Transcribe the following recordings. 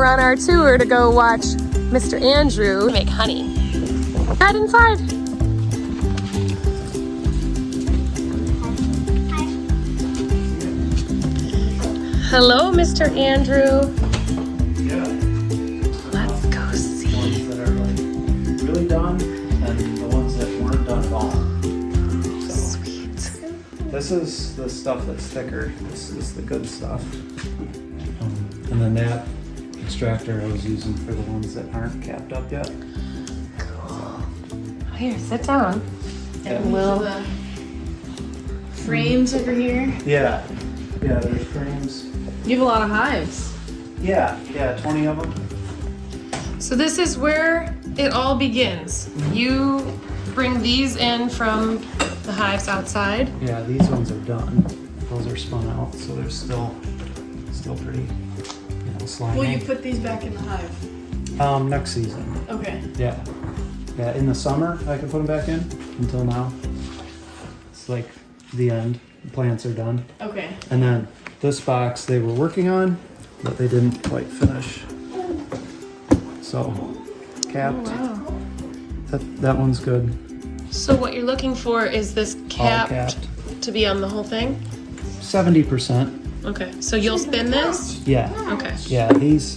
we're on our tour to go watch Mr. Andrew make honey. Head inside. Hello, Mr. Andrew. Yeah. Let's go see. Ones that are like really done and the ones that weren't done at all. So, Sweet. this is the stuff that's thicker. This is the good stuff. And then that extractor I was using for the ones that aren't capped up yet. Cool. Here, sit down. And we'll... The frames over here. Yeah, there's frames. You have a lot of hives. Yeah, 20 of them. So this is where it all begins. You bring these in from the hives outside. Yeah, these ones are done. Those are spun out, so they're still pretty, slimy. Will you put these back in the hive? Next season. Okay. Yeah, in the summer I can put them back in. Until now, it's like the end. The plants are done. Okay. And then this box they were working on, but they didn't quite finish. So, capped. Oh, wow. That one's good. So what you're looking for is this capped, capped. to be on the whole thing? 70%. Okay, so you'll spin this? Yeah. Okay. Yeah, these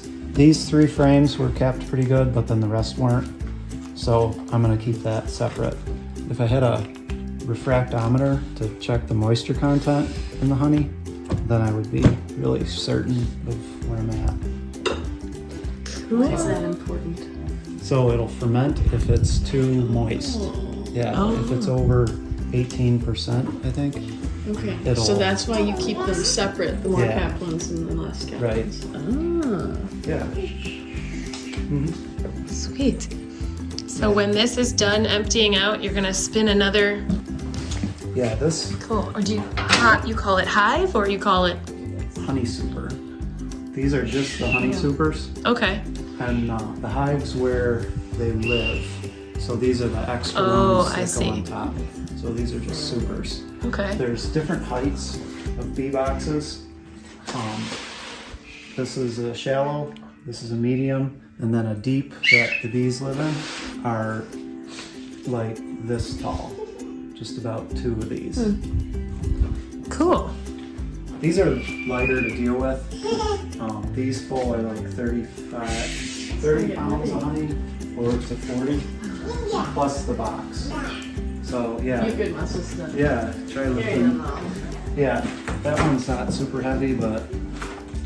3 frames were capped pretty good, but then the rest weren't. So I'm gonna keep that separate. If I had a refractometer to check the moisture content in the honey, then I would be really certain of where I'm at. Why is that important? So it'll ferment if it's too moist. Yeah, if it's over 18%, I think. Okay. It'll- So that's why you keep them separate, the more Yeah. capped ones and the less capped Right. ones. Yeah. Sweet. So when this is done emptying out, you're gonna spin another. Yeah, this Cool. Or do you call it hive or you call it? honey super. These are just the honey supers. Okay. And the hives where they live. So these are the extra Oh, ones I that see. go on top. So these are just supers. Okay. There's different heights of bee boxes. This is a shallow, this is a medium, and then a deep that the bees live in are like this tall. Just about 2 of these. Cool. These are lighter to deal with. These full are like 30 pounds of honey, or to 40, plus the box. So yeah. You good muscle stuff. Yeah, try Carry them lifting. all. Yeah, that one's not super heavy, but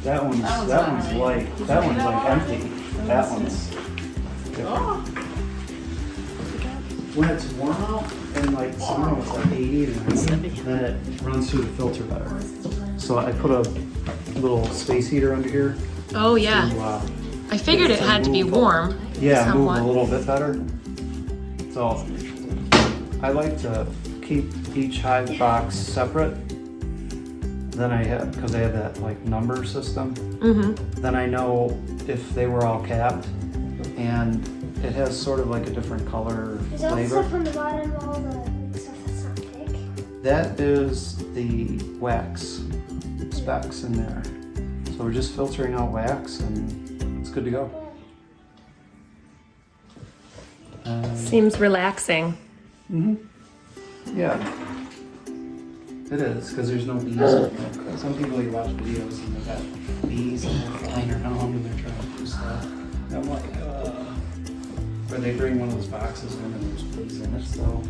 that one's not light. heavy. That one's like empty. That one's. Oh. When it's warm out and like summer, it's like 80 to 90, then it runs through the filter better. So I put a little space heater under here. Oh yeah. To, I figured it had to be warm. yeah, somewhat. move a little bit better. So I like to keep each hive box separate. Then I have, because I have that like number system. Then I know if they were all capped, and it has sort of like a different color Is all the flavor. stuff on the bottom, all the stuff that's not thick? That is the wax specs in there. So we're just filtering out wax and it's good to go. Seems relaxing. Yeah, it is, because there's no bees. Some people you watch videos and they've got bees and they're flying around and they're trying to do stuff. And I'm like, or they bring one of those boxes and there's bees in it, so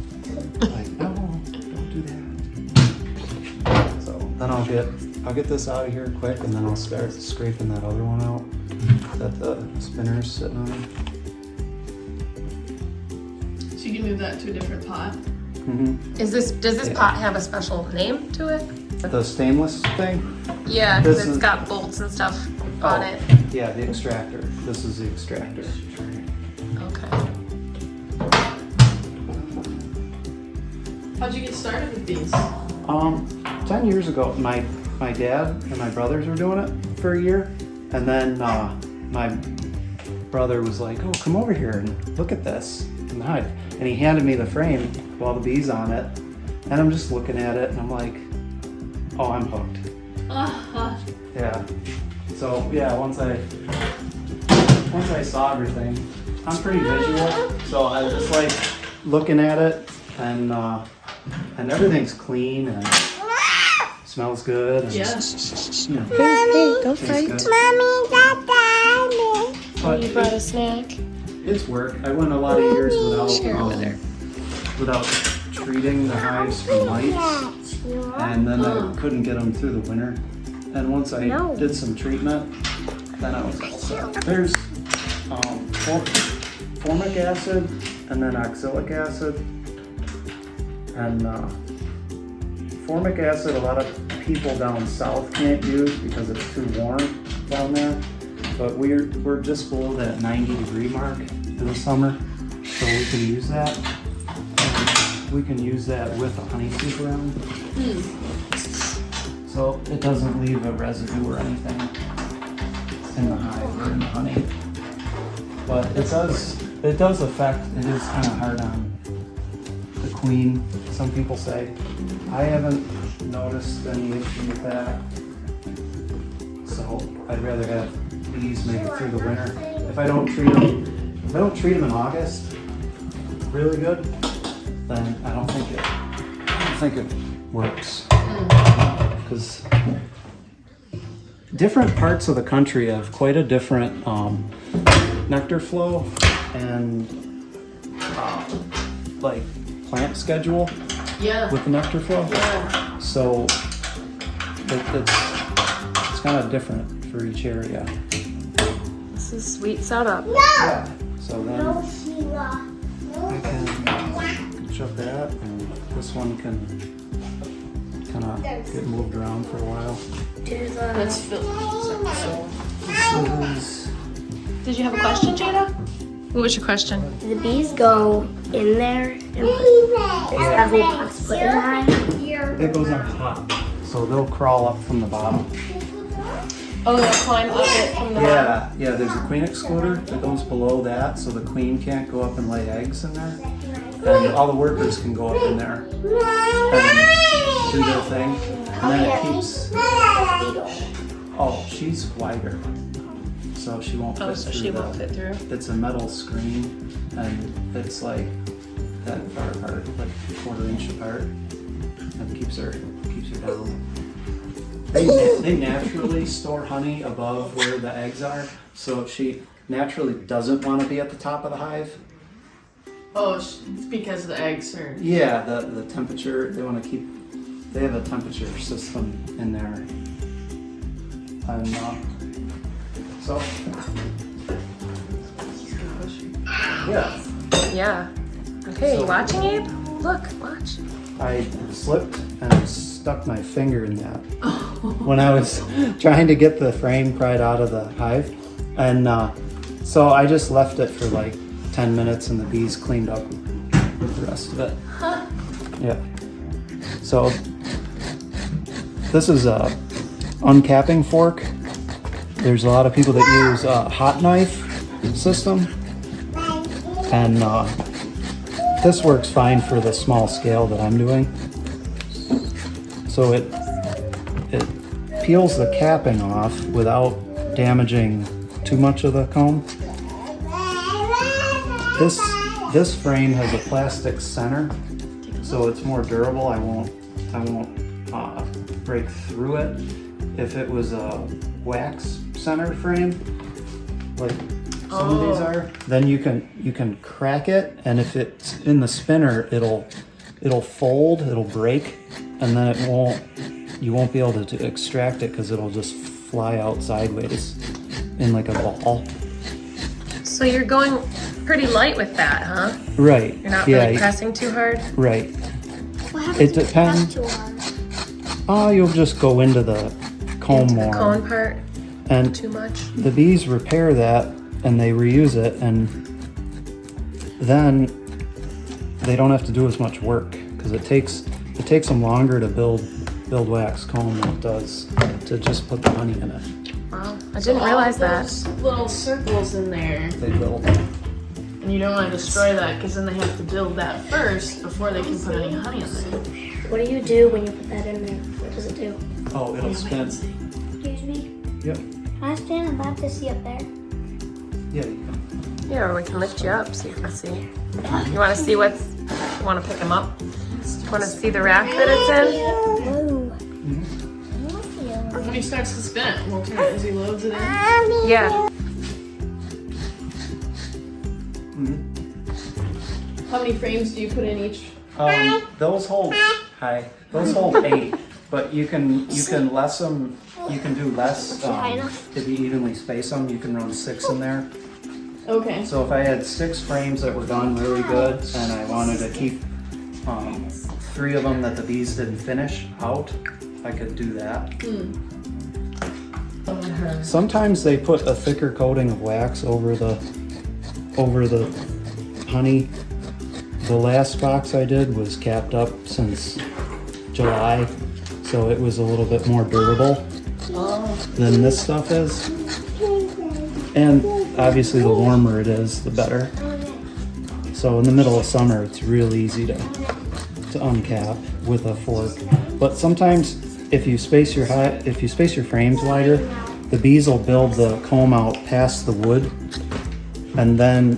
like, no, don't do that. So then I'll get this out of here quick, and then I'll start scraping that other one out that the spinner's sitting on. So you can move that to a different pot. Does this pot have a special name to it? The stainless thing? Yeah, because This it's is- got bolts and stuff on it. Yeah, the extractor. This is the extractor. Okay. How'd you get started with these? 10 years ago, my dad and my brothers were doing it for a year, and then my brother was like, "Oh, come over here and look at this in the hive," and he handed me the frame with all the bees on it, and I'm just looking at it, and I'm like, "Oh, I'm hooked." Yeah. So yeah, once I once I saw everything, I'm pretty visual, so I just like looking at it, and everything's clean and smells good. And, Yeah. you know, Hey, don't tastes fight. good. Oh, you brought But a snack. it's work. I went a lot of years Share it with her. without treating the hives for mites, and then I couldn't get them through the winter. And once I did some treatment, then I was all set. There's formic acid and then oxalic acid. And formic acid, a lot of people down south can't use because it's too warm down there. But we're just below that 90-degree mark in the summer, so we can use that. And we can use that with a honey soup around. So it doesn't leave a residue or anything in the hive or in the honey. But it does affect, it is kind of hard on the queen, some people say. I haven't noticed any issue with that. So I'd rather have bees make it through the winter. If I don't treat them in August really good, then I don't think it works. Because different parts of the country have quite a different nectar flow and like plant schedule Yeah. with the nectar flow. Yeah. So it's kind of different for each area. This is sweet setup. Yeah. So then No, Sheila. I can shove that, and this one can kind of get moved around for a while. That's filled. This is Did you have a question, Jada? What was your question? The bees go in there and there's that whole box put in the hive. it goes on top, so they'll crawl up from the bottom. Oh, they'll climb up it from the bottom. Yeah. There's a queen excluder that goes below that, so the queen can't go up and lay eggs in there, and all the workers can go up in there and do their thing, and then it keeps. Oh, she's wider, so she won't fit Oh, so through she the- won't fit through. It's a metal screen, and it's like that far apart, like a quarter-inch apart, and keeps her down. They naturally store honey above where the eggs are, so she naturally doesn't want to be at the top of the hive. Oh, it's because of the eggs, or Yeah, the temperature, they want to keep, they have a temperature system in there. And so, yeah, Yeah. Okay, you watching, Abe? Look, watch. I slipped and stuck my finger in that when I was trying to get the frame pried out of the hive. And so I just left it for like 10 minutes and the bees cleaned up the rest of it. Yeah. So this is a uncapping fork. There's a lot of people that use a hot knife system. And this works fine for the small scale that I'm doing. So it peels the capping off without damaging too much of the comb. This frame has a plastic center, so it's more durable. I won't break through it. If it was a wax center frame, like some of these are, then you can crack it, and if it's in the spinner, it'll fold, it'll break, and then you won't be able to extract it because it'll just fly out sideways in like a ball. So you're going pretty light with that, huh? Right. You're not really pressing too hard? Right. What happens It if you press depends. too hard? Oh, you'll just go into the comb Into more. the cone part And too much? the bees repair that and they reuse it, and then they don't have to do as much work because it takes them longer to build wax comb than it does to just put the honey in it. Wow, I didn't realize that. those little circles in there, They build. and you don't want to destroy that because then they have to build that first before they can put any honey in there. What do you do when you put that in there? What does it do? Oh, it'll spin. Excuse me. Yep. Can I stand and back to see up there? Yeah, you can. Yeah, or we can lift you up so you can see. You want to see what's? You want to pick them up? You want to see the rack that it's in? Whoa. When he starts to spin it, we'll turn it as he loads it in. Yeah. How many frames do you put in each? Those hold 8, but you can less them. You can do less if you evenly space them. You can run 6 in there. Okay. So if I had 6 frames that were done really good, and I wanted to keep 3 of them that the bees didn't finish out, I could do that. Sometimes they put a thicker coating of wax over the honey. The last box I did was capped up since July, so it was a little bit more durable than this stuff is. And obviously the warmer it is, the better. So in the middle of summer, it's real easy to uncap with a fork. But sometimes if you space your frames wider, the bees will build the comb out past the wood, and then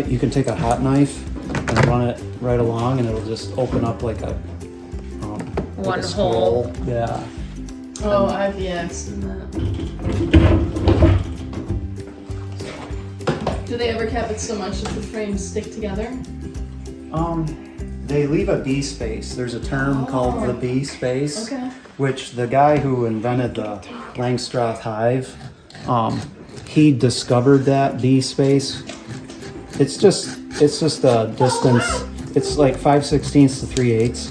you can take a hot knife and run it right along, and it'll just open up like a One like a hole. scroll. Yeah. Oh, I've seen that. Do they ever cap it so much that the frames stick together? They leave a bee space. There's a term called the bee space, Okay. which the guy who invented the Langstroth hive, he discovered that bee space. It's just a distance. It's like 5/16 to 3/8.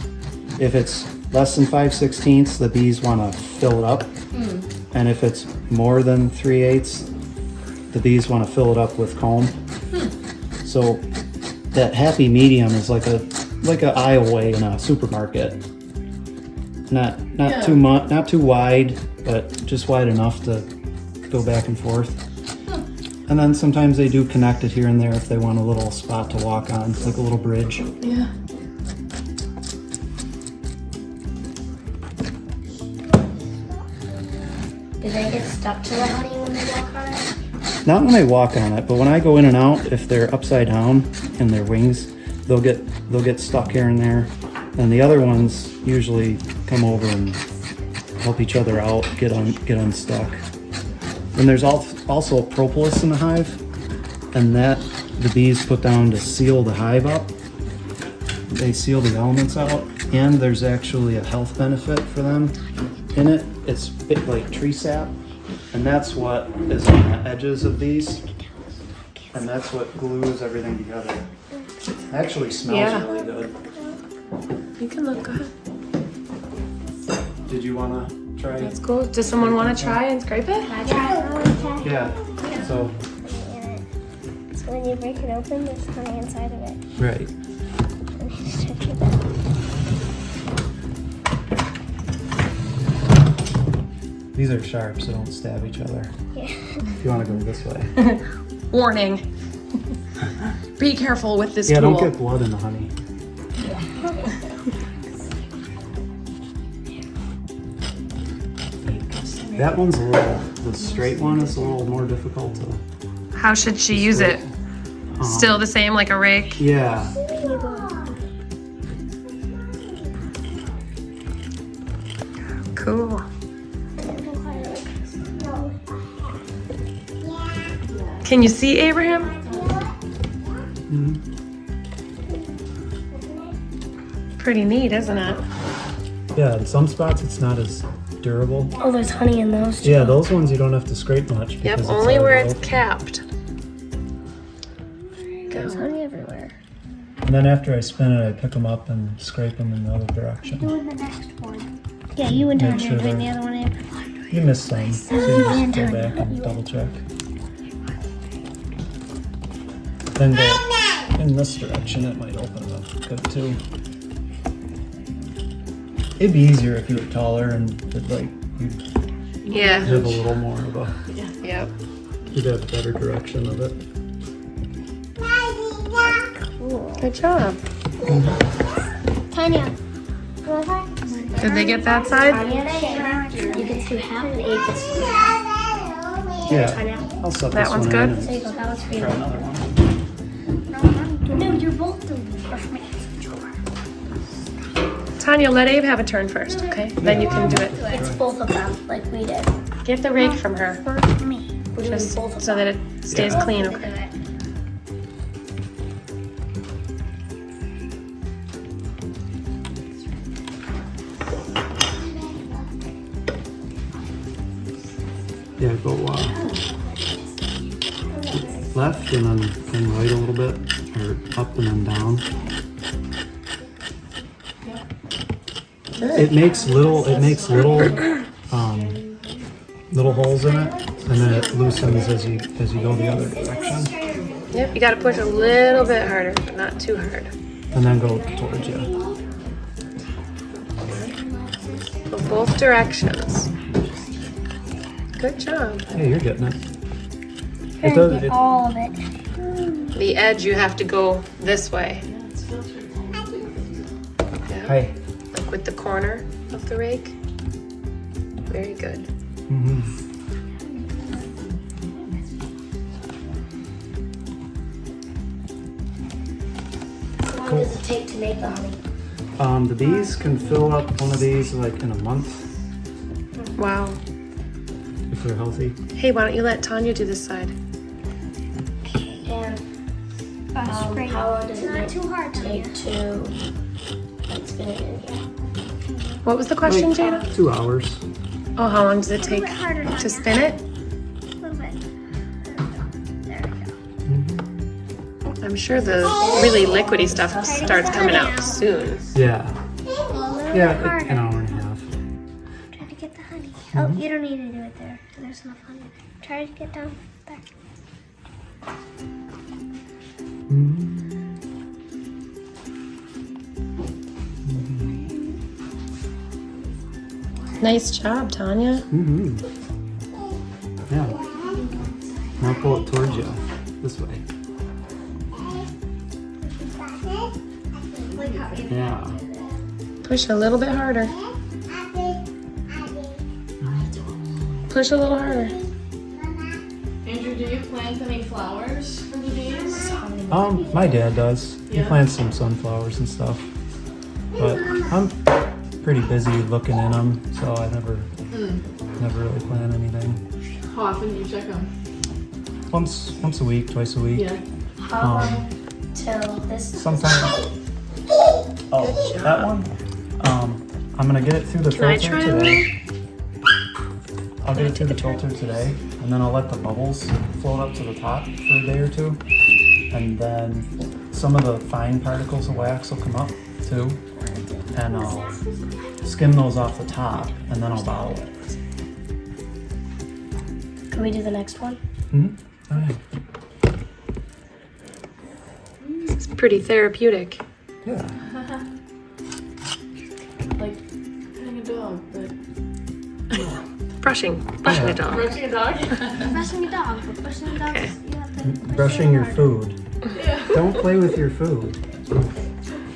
If it's less than 5/16, the bees want to fill it up, and if it's more than 3/8, the bees want to fill it up with comb. So that happy medium is like an aisleway in a supermarket. Not too much, not too wide, but just wide enough to go back and forth. And then sometimes they do connect it here and there if they want a little spot to walk on, like a little bridge. Yeah. Do they get stuck to the honey when they walk on it? Not when they walk on it, but when I go in and out, if they're upside down in their wings, they'll get stuck here and there. And the other ones usually come over and help each other out, get unstuck. And there's also propolis in the hive, and that the bees put down to seal the hive up. They seal the elements out, and there's actually a health benefit for them in it. It's like tree sap, and that's what is on the edges of these, and that's what glues everything together. It actually smells really good. You can look. Go ahead. Did you want to try? Let's go. Does someone want to try and scrape it? I try. Yeah. So. So when you break it open, there's honey inside of it. Right. And you just touch it back. These are sharp, so don't stab each other. Yeah. If you want to go this way. Warning. Be careful with this Yeah, tool. don't get blood in the honey. That one's the straight one is a little more difficult to. How should she use it? Still the same, like a rake? Yeah. Cool. Can you see Abraham? Pretty neat, isn't it? Yeah, in some spots it's not as durable. Oh, there's honey in those too. Yeah, those ones you don't have to scrape much. Yep, Because only where already it's open. capped. There's honey everywhere. And then after I spin it, I pick them up and scrape them in the other direction. Doing the next one. Yeah, you and Make Tanya sure are doing the they're- other one. You missed some, so you just go back and double check. Then go in this direction, it might open it up good too. It'd be easier if you were taller and you'd Yeah. have a little more of a, Yep. you'd have a better direction of it. Good job. Tanya. Did they get that side? You can see half an egg. Yeah, Tanya. I'll set That this one's one in good? and There you go. That was for you. try another one. No, you're both doing it. Or for me. Tanya, let Abe have a turn first, okay? Then you can do it. It's both of them, like we did. Get the rake from her, For me. We're doing just both of so them. that it stays Yeah. clean, We're gonna okay? do it. Yeah, go left and then right a little bit, or up and then down. It makes little little holes in it, and then it loosens as you go the other direction, Yep, you gotta push a little bit harder, but not too hard. and then go towards you. Go both directions. Good job. Hey, you're getting it. Try It to does. get It, all of it. The edge, you have to go this way. Yeah, hey. like with the corner of the rake. Very good. Mm-hmm. How long does it take to make the honey? The bees can fill up one of these like in a month Wow. if they're healthy. Hey, why don't you let Tanya do this side? And Great. how long does It's it not too hard to take to like spin it in here? What was the question, Like, Jada? 2 hours. Oh, how long does it A take little bit harder, Tanya. to spin it? A little bit. There we go. I'm sure the really liquidy stuff starts coming out soon. Yeah. Well, a little Yeah, bit like harder. an hour and a half. Try to get the honey. Oh, you don't need to do it there. There's enough honey. Try to get down there. Nice job, Tanya. Mm-hmm. Yeah. Now pull it towards you. This way. Yeah. Push a little bit harder. Push a little harder. Andrew, do you plant any flowers for the bees? My dad does. He Yeah. plants some sunflowers and stuff. But I'm pretty busy looking in them, so I never really plant anything. How often do you check them? Once a week, twice a week. Yeah. How long till this? Sometimes. Oh, that one? I'm gonna get it through the Can I filter try today. I'll get it through the filter today, and then I'll let the bubbles float up to the top for a day or two. And then some of the fine particles of wax will come up too. And I'll skim those off the top, and then I'll bottle it. Can we do the next one? Mm-hmm. Oh, yeah. It's pretty therapeutic. Yeah. Like petting a dog, but Brushing a dog. brushing a dog? Brushing a dog. But brushing a dog, Okay. you have to push Brushing it your hard. food. Don't play with your food.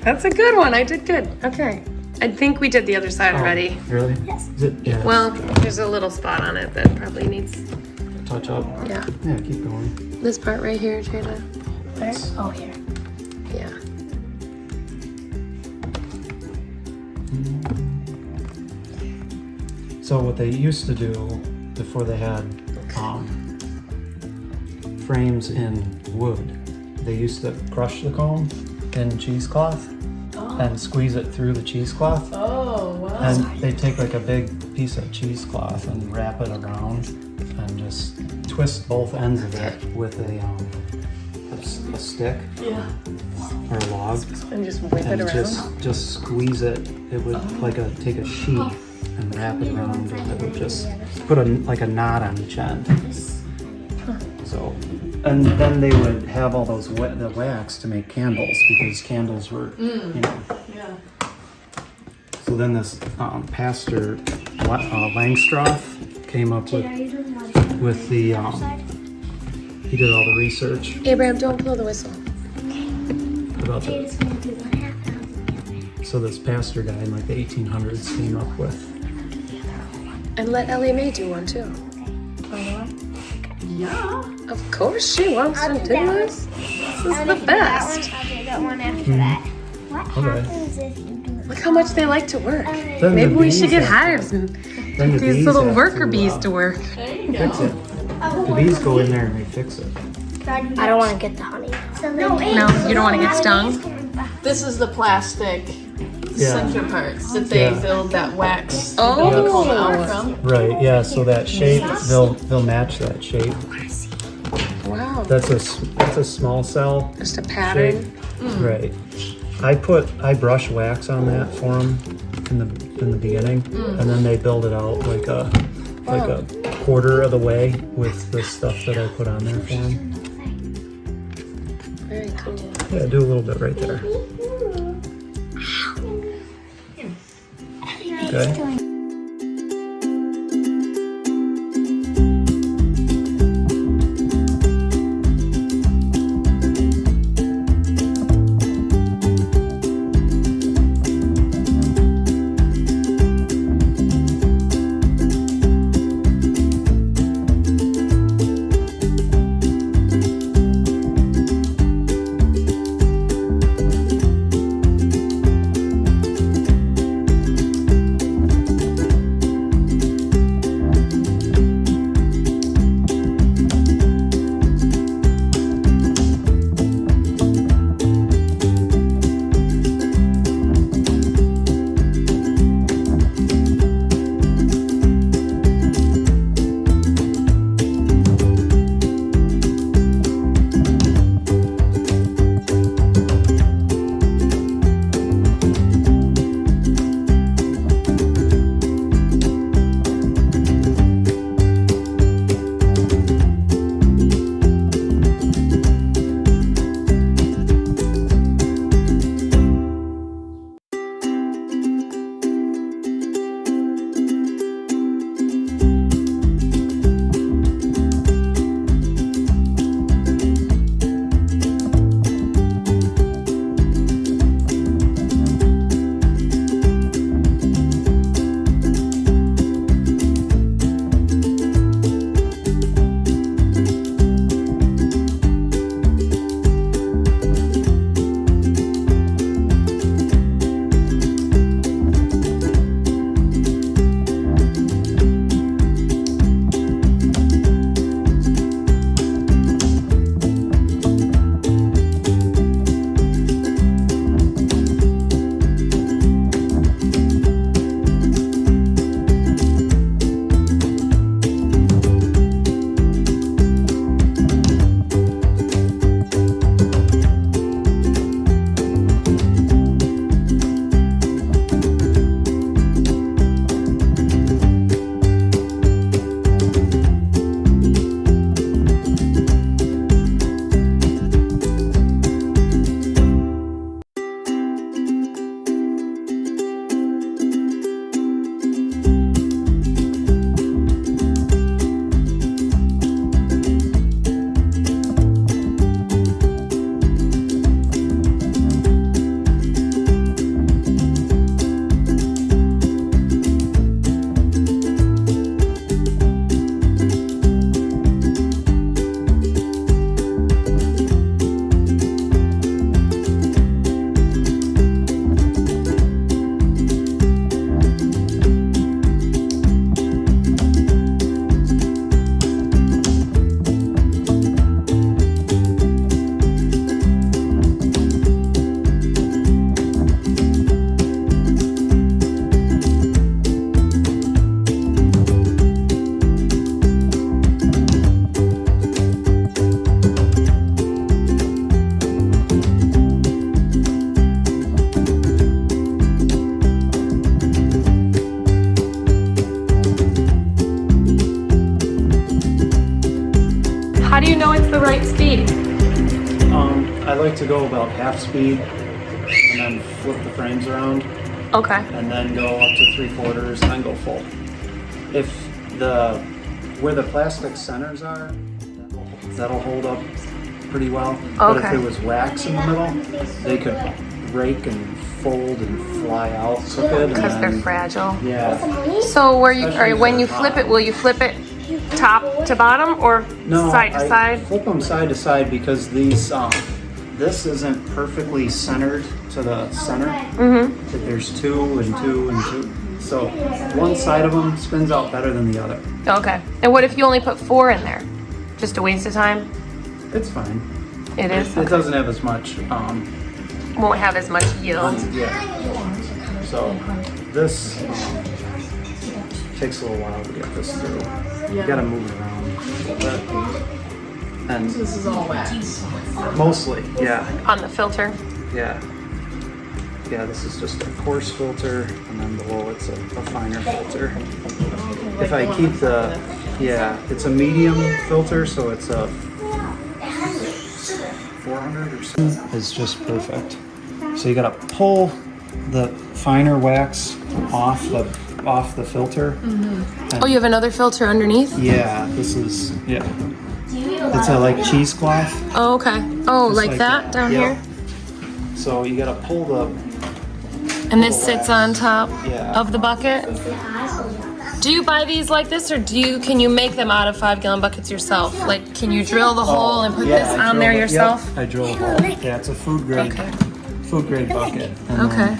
That's a good one. I did good. Okay. I think we did the other side already. Oh, really? Yes. Is it? Yeah. Well, there's a little spot on it that probably needs, touch up. yeah. Yeah, keep going. This part right here, Jada. Where? Oh, here. Yeah. So what they used to do before they had frames in wood, they used to crush the comb in cheesecloth and squeeze it through the cheesecloth. Oh, wow. And they take like a big piece of cheesecloth and wrap it around and just twist both ends of it with a stick Yeah. or a log, And just whip it and around. just squeeze it. It would take a sheet and wrap it around, and it would just put like a knot on each end. So, and then they would have all those the wax to make candles, because candles were, you know. Yeah. So then this pastor Langstroth came up Are you doing one? with the Side? he did all the research Abraham, don't blow the whistle. about the. Jada's gonna do one half now. So this pastor guy in like the 1800s came up with. And let Ellie Mae do one too. Another one? Yeah. Of course she wants I'll to do do that one. this. This is I'll the do that best. one. I'll do that one after that. What Okay. happens if you do Look how much they like to work. Okay. Then Maybe the we should bees get have to- hives and then the these bees little have worker to, bees to work. There you Fix go. it. The bees go in there and they fix it. I don't want to get the honey. So No, you don't want to get stung. This is the plastic Yeah. center parts that they Yeah. build that wax Oh. to comb out from. Right, yeah, so that shape, they'll match that shape. Wow. That's a small cell Just a shape. pattern. Right. I brush wax on that for them in the beginning, and then they build it out like a quarter of the way with the stuff that I put on there for them. Very cool. Yeah, do a little bit right there. Okay. How do you know it's the right speed? I like to go about half speed and then flip the frames around Okay. and then go up to 3/4 and then go full. If where the plastic centers are, that'll hold up pretty well. But if Okay. it was wax in the middle, they could break and fold and fly out crooked. Because and they're then- fragile. Yeah. So where you, Especially or when if you they're flip hot. it, will you flip it top to bottom or No, side to I side? flip them side to side because these, this isn't perfectly centered to the center. Mm-hmm. There's two and two and two. So one side of them spins out better than the other. Okay. And what if you only put 4 in there? Just a waste of time? It's fine. It is? It doesn't have as much, Won't have as much yield. yeah. So this takes a little while to get this through. You gotta move it around a little bit. And This is all wax. mostly, yeah. On the filter. Yeah. Yeah, this is just a coarse filter, and then below it's a finer filter. If I keep the, yeah, it's a medium filter, so it's a 400 or something. It's just perfect. So you gotta pull the finer wax off the filter. Oh, you have another filter underneath? Yeah, this is, yeah. It's a like cheesecloth. Oh, okay. Oh, Just like that down Yep. here? So you gotta pull the, And this sits on top Yeah. of the bucket? Do you buy these like this, or can you make them out of 5-gallon buckets yourself? Like, can you drill the hole and put yeah, this I on drill there it. yourself? Yep, I drill a hole. Yeah, it's a food grade bucket. And Okay.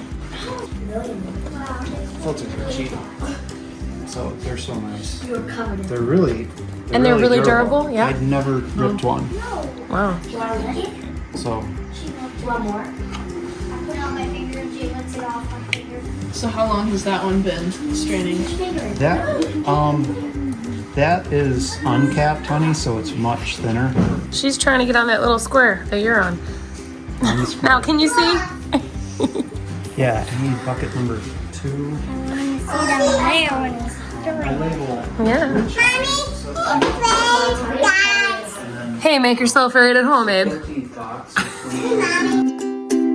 Filters are cheap, so they're so nice. They're really, And they're really durable, yeah? I'd never ripped one, Wow. so One more. I put it on my finger and Jay lets it off my finger. So how long has that one been straining? that is uncapped honey, so it's much thinner. She's trying to get on that little square that you're on. Now, can you see? Yeah, I need bucket number 2. I want to see them there when it's I doing. label Yeah. Mommy, Hey, make yourself right at home, Abe. 15th box. Which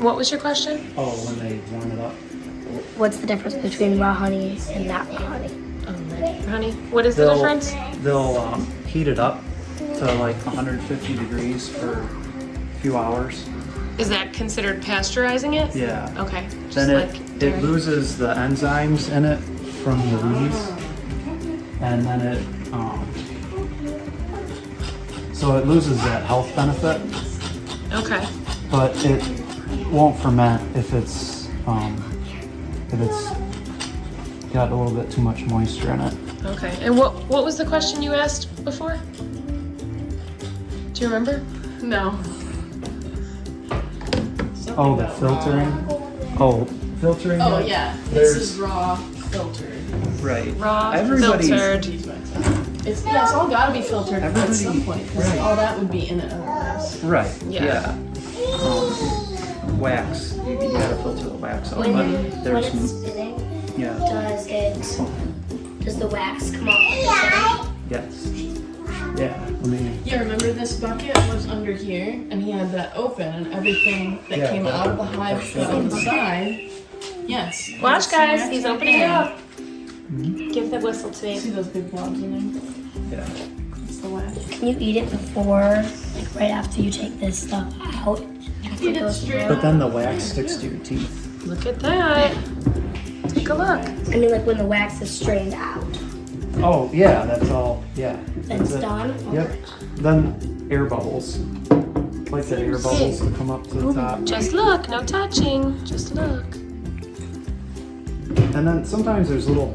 What was your question? Oh, when they warm it up. What's the difference between raw honey and not raw honey? Honey, what is the difference? They'll heat it up to like 150 degrees for a few hours. Is that considered pasteurizing it? Yeah. Okay. Just Then like it dairy. loses the enzymes in it from the leaves, and then it so it loses that health benefit, Okay. but it won't ferment if it's got a little bit too much moisture in it. Okay. And what was the question you asked before? Do you remember? No. Oh, the filtering. Oh, filtering. Oh it? yeah, There's- this is raw filtered. Right. Raw, Everybody's- filtered. It's all gotta be filtered at some Everybody- point, because right. all that would be in it otherwise. Right. Yeah. Wax. You gotta filter the wax out. When But it's there's spinning, yeah. does the wax come off? Yes. Yeah. I mean. Yeah, remember this bucket was under here, and he had that open, and everything that Yeah, came that- out of the hive that's on the side. Yes. Watch, guys. He's opening it up. Mm-hmm. Give the whistle to me. See those big blobs in there? Yeah. That's the wax. Can you eat it before, like right after you take this stuff out? Eat it straight But up. then the wax sticks to your teeth. Look at that. Take a look. I mean, like when the wax is strained out. Oh, yeah, that's all, yeah. It's it. done? Yep. Then air bubbles. Like the air bubbles to come up to the top. Just look, no touching. Just look. And then sometimes there's little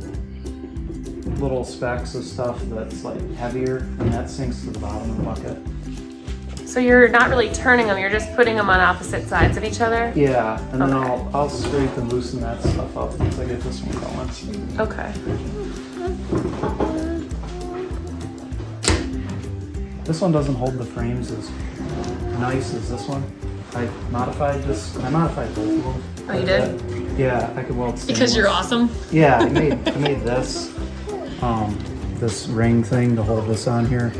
specks of stuff that's like heavier, and that sinks to the bottom of the bucket. So you're not really turning them, you're just putting them on opposite sides of each other? Yeah, and then Okay. I'll scrape and loosen that stuff up once I get this one going. Okay. This one doesn't hold the frames as nice as this one. I modified both of them. Oh, you did? Yeah, I could weld stainless. Because you're awesome? Yeah, I made this this ring thing to hold this on here.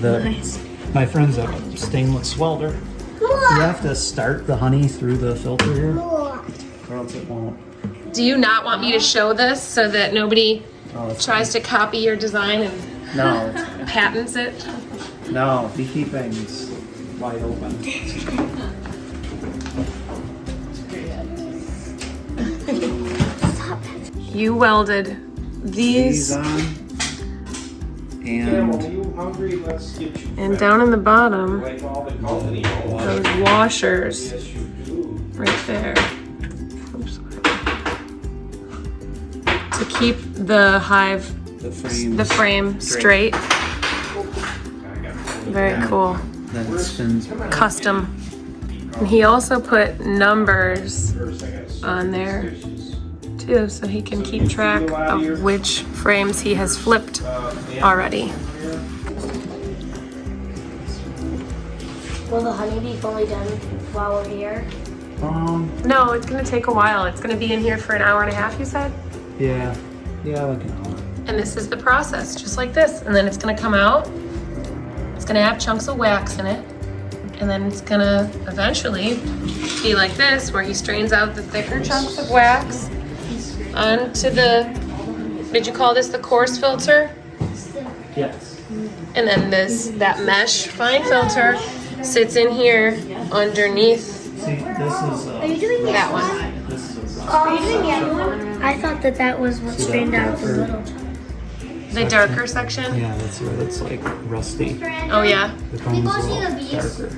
Nice. My friend's a stainless welder. You have to start the honey through the filter here, or else it won't. Do you not want me to show this so that nobody Oh, it's tries to copy your design and No, it's, patents it? no, beekeeping's wide open. You welded these on, Campbell, and you hungry? Let's get you and down in the bottom, like all the company. those washers Yes, you do. right there. Oops. To keep the hive, the frame straight. Very cool. then it spins. Custom. And he also put numbers on there too, so he can keep track of which frames he has flipped already. Will the honey be fully done while we're here? No, it's gonna take a while. It's gonna be in here for an hour and a half, you said? Yeah, like an hour. And this is the process, just like this. And then it's gonna come out. It's gonna have chunks of wax in it. And then it's gonna eventually be like this, where he strains out the thicker chunks of wax onto the, did you call this the coarse filter? Yes. And then that mesh fine filter sits in here underneath See, this is Are you doing the that other one. one? this is a Are you doing the other one? I thought that was what See that strained out the darker- little chunk. The darker section? yeah, that's where it's like rusty. Oh yeah? The comb's go a see the little bees? darker.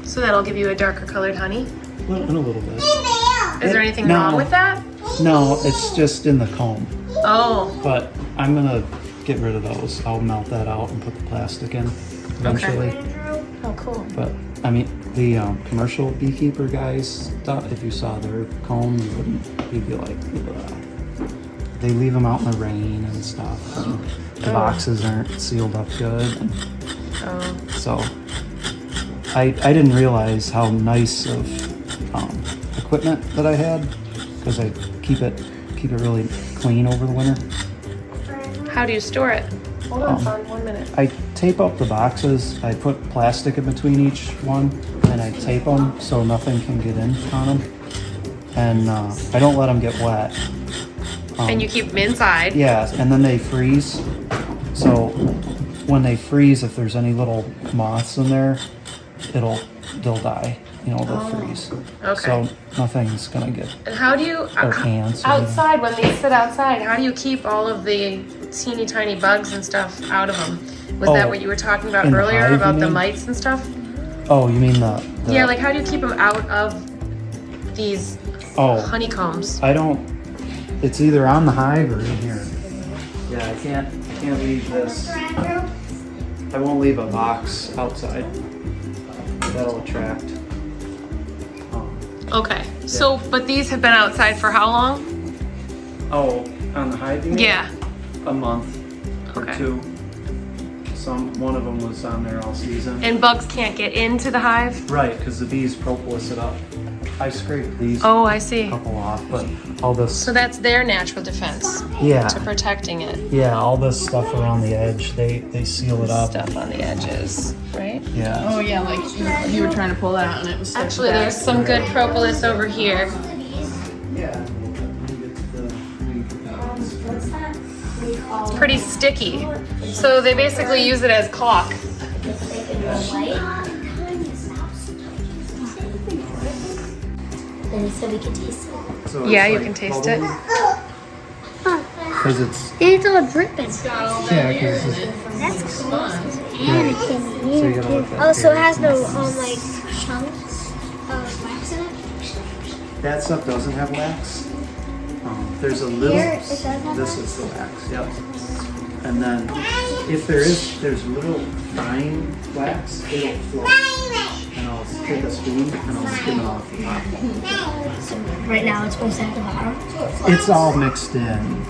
So that'll give you a darker colored honey? In a little bit. Is there anything No. wrong with that? No, it's just in the comb. Oh, But I'm gonna get rid of those. I'll melt that out and put the plastic in eventually. oh cool. But I mean, the commercial beekeeper guys, if you saw their comb, you'd be like, ugh. They leave them out in the rain and stuff. And the boxes aren't sealed up good. And Oh, so I didn't realize how nice of equipment that I had, because I keep it really clean over the winter. how do you store it? Hold on, son, 1 minute. I tape up the boxes. I put plastic in between each one, and I tape them so nothing can get in on them. And I don't let them get wet. And you keep them inside? Yeah, and then they freeze. So when they freeze, if there's any little moths in there, they'll die. They'll freeze. Okay. So nothing's gonna get. And how do you, Or ants or outside, when they sit outside, how do you keep all of the teeny tiny bugs and stuff out of them? Was that Oh, what you were talking about in the earlier, hive, you about the mean? mites and stuff? Oh, you mean the Yeah, like how do you keep them out of these Oh, honeycombs? I don't. It's either on the hive or in here. Yeah, I can't leave this. I won't leave a box outside. That'll attract. Okay, so, but these have been outside for how long? Oh, on the hive? You mean? Yeah. A month or Okay. 2. One of them was on there all season. And bugs can't get into the hive? Right, because the bees propolis it up. I scraped these Oh, I see. couple off, but all this. So that's their natural defense Yeah. to protecting it. Yeah, all this stuff around the edge, they seal it up. Stuff on the edges, right? Yeah. Oh yeah, like you were trying to pull that out and it was stuck Actually, back. there's some good propolis over here. Yeah. It's pretty sticky. So they basically use it as caulk. And so we can taste it. So Yeah, it's you like can taste it. bubblegum. because it's It's all dripping. Got all Yeah, that air 'cause in it's- it from That's 6 cool. months. Anakin. so you gotta let that Oh, so it air has come no out. like chunks of wax in it. That stuff doesn't have wax. There's a little. Here, it does have This wax? is the wax. Yep. And then if there's little fine wax, it'll float. And I'll take a spoon and I'll skim it off the top. Right now it's almost at the bottom. It's all mixed in,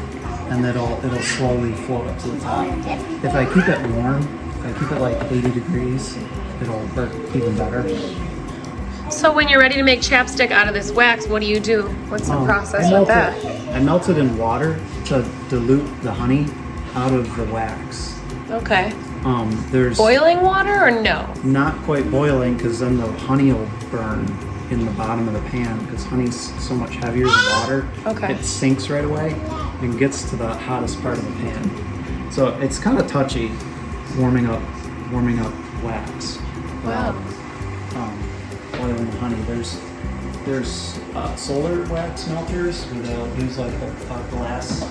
and it'll slowly float up to the top. If I keep it warm, if I keep it like 80 degrees, it'll work even better. So when you're ready to make chapstick out of this wax, what do you do? What's the process I with that? I melt it in water to dilute the honey out of the wax. Okay. There's Boiling water or no? not quite boiling because then the honey will burn in the bottom of the pan because honey's so much heavier than water. Okay. It sinks right away and gets to the hottest part of the pan. So it's kind of touchy warming up wax. Wow. Boiling the honey. There's solar wax melters where they'll use like a glass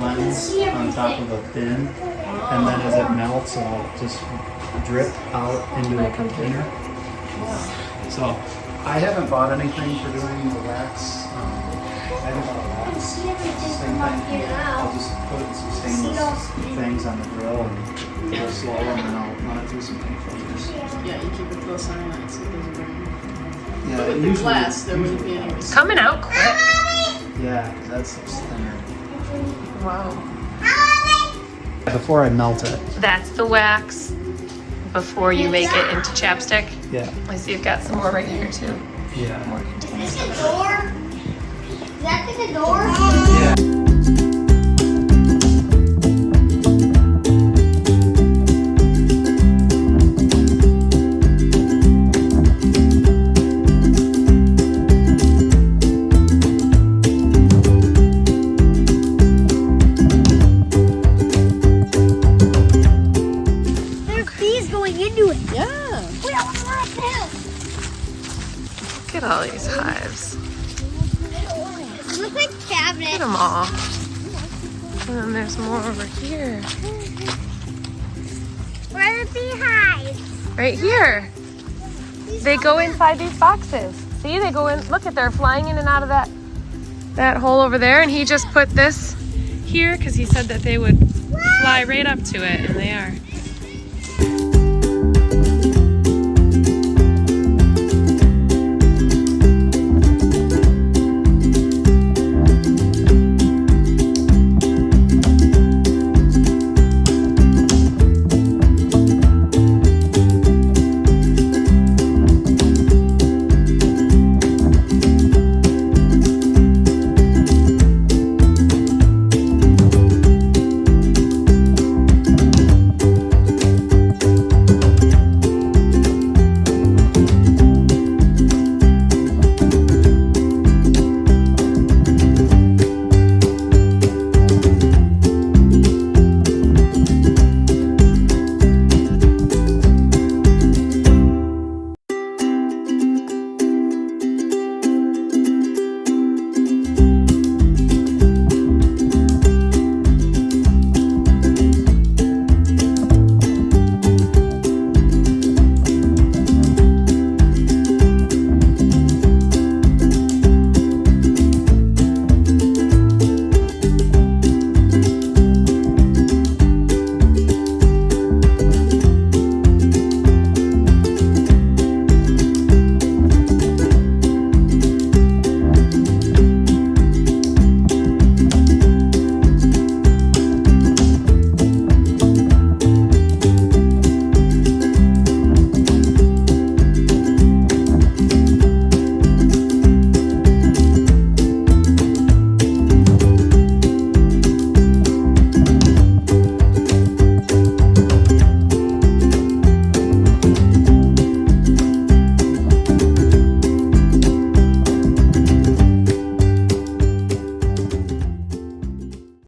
lens on top of a bin, and then as it melts, it'll just drip out into a container. So I haven't bought anything for doing the wax. I haven't bought wax. Same thing. I'll just put some stainless things on the grill and go slow, and then I'll run it through some paint filters. Yeah, you keep a close eye on it so it doesn't burn. Yeah, But with the glass, there wouldn't be any risk. Coming out quick. Yeah, that's thinner. Wow. Before I melt it. That's the wax before you make it into chapstick. Yeah. I see you've got some more right here too. Yeah. Is this a door? Is that thing a door? Yeah. There's bees going into it. Yeah. Wait, I want to run up the hill. Look at all these hives. It looks like Look at cabinets. them all. And then there's more over here. Where are the beehives? Right here. They go inside these boxes. See, they go in. Look at, they're flying in and out of that hole over there. And he just put this here because he said that they would fly right up to it, and they are.